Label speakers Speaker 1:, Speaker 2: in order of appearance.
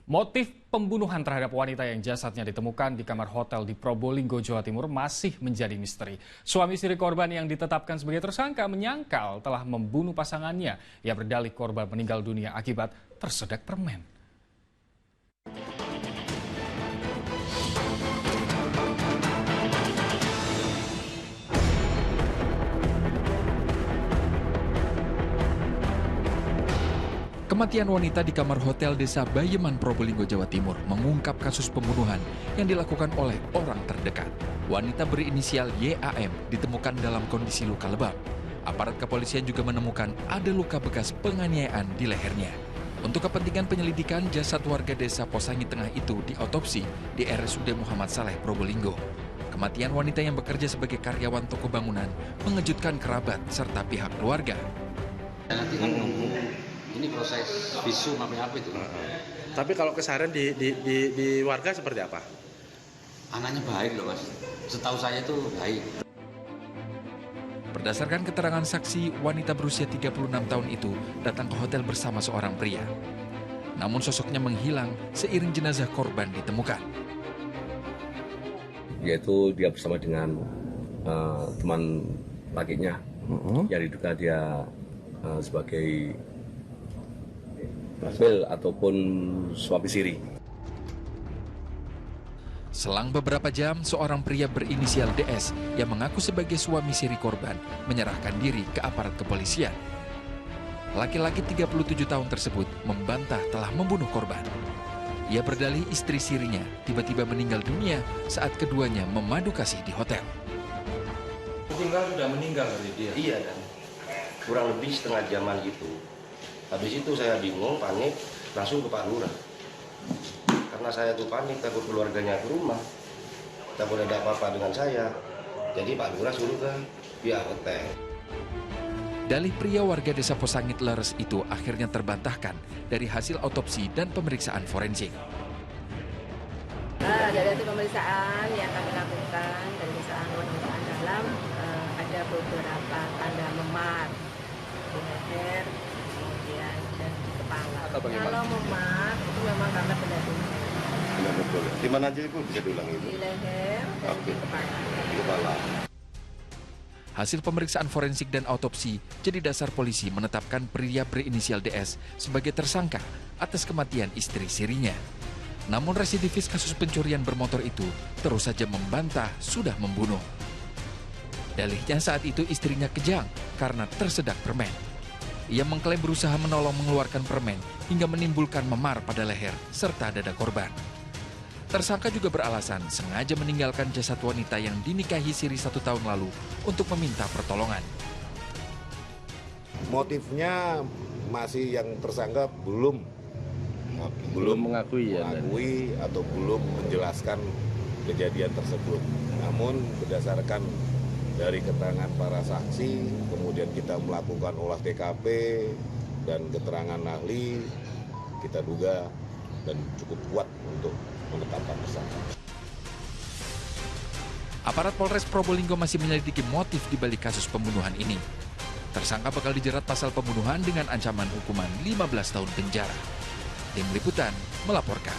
Speaker 1: Motif pembunuhan terhadap wanita yang jasadnya ditemukan di kamar hotel di Probolinggo, Jawa Timur masih menjadi misteri. Suami istri korban yang ditetapkan sebagai tersangka menyangkal telah membunuh pasangannya. Ia berdalih korban meninggal dunia akibat tersedak permen.
Speaker 2: Kematian wanita di kamar hotel desa Bayeman, Probolinggo, Jawa Timur mengungkap kasus pembunuhan yang dilakukan oleh orang terdekat. Wanita berinisial YAM ditemukan dalam kondisi luka lebam. Aparat kepolisian juga menemukan ada luka bekas penganiayaan di lehernya. Untuk kepentingan penyelidikan, jasad warga desa Posangi Tengah itu diotopsi di RSUD Muhammad Saleh, Probolinggo. Kematian wanita yang bekerja sebagai karyawan toko bangunan mengejutkan kerabat serta pihak keluarga.
Speaker 3: Nanti kan ini proses visum apa itu.
Speaker 4: Tapi kalau keseharian di warga seperti apa?
Speaker 3: Anaknya baik loh mas, setahu saya tuh baik.
Speaker 2: Berdasarkan keterangan saksi, wanita berusia 36 tahun itu datang ke hotel bersama seorang pria. Namun sosoknya menghilang seiring jenazah korban ditemukan.
Speaker 5: Yaitu dia bersama dengan teman lakinya yang diduga dia sebagai Basmil ataupun suami siri.
Speaker 2: Selang beberapa jam, seorang pria berinisial DS yang mengaku sebagai suami siri korban menyerahkan diri ke aparat kepolisian. Laki-laki 37 tahun tersebut membantah telah membunuh korban. Ia berdalih istri sirinya tiba-tiba meninggal dunia saat keduanya memadu kasih di hotel.
Speaker 4: Sudah meninggal dari dia?
Speaker 6: Iya, dan kurang lebih setengah jaman gitu. Habis itu saya bingung, panik, langsung ke Pak Lurah. Karena saya tuh panik, takut keluarganya ke rumah. Tak boleh ada apa-apa dengan saya. Jadi Pak Lurah suruh ke pihak hotel.
Speaker 2: Dalih pria warga desa Posangit Leres itu akhirnya terbantahkan dari hasil autopsi dan pemeriksaan forensik.
Speaker 7: Dari hasil pemeriksaan yang kami lakukan, dari pemeriksaan dalam, ada beberapa tanda memar di leher, kemudian dan di kepala. Kalau memar itu memang karena benda tumpul.
Speaker 6: Di mana aja Ibu bisa diulangi itu?
Speaker 7: Di leher dan di kepala.
Speaker 6: Di kepala.
Speaker 2: Hasil pemeriksaan forensik dan autopsi jadi dasar polisi menetapkan pria berinisial DS sebagai tersangka atas kematian istri sirinya. Namun residivis kasus pencurian bermotor itu terus saja membantah sudah membunuh. Dalihnya saat itu istrinya kejang karena tersedak permen. Ia mengklaim berusaha menolong mengeluarkan permen hingga menimbulkan memar pada leher serta dada korban. Tersangka juga beralasan sengaja meninggalkan jasad wanita yang dinikahi siri 1 tahun lalu untuk meminta pertolongan.
Speaker 8: Motifnya masih yang tersangka belum mengakui atau belum menjelaskan kejadian tersebut. Namun berdasarkan dari keterangan para saksi, kemudian kita melakukan olah TKP dan keterangan ahli, kita duga dan cukup kuat untuk menetapkan tersangka.
Speaker 2: Aparat Polres Probolinggo masih menyelidiki motif di balik kasus pembunuhan ini. Tersangka bakal dijerat pasal pembunuhan dengan ancaman hukuman 15 tahun penjara. Tim Liputan melaporkan.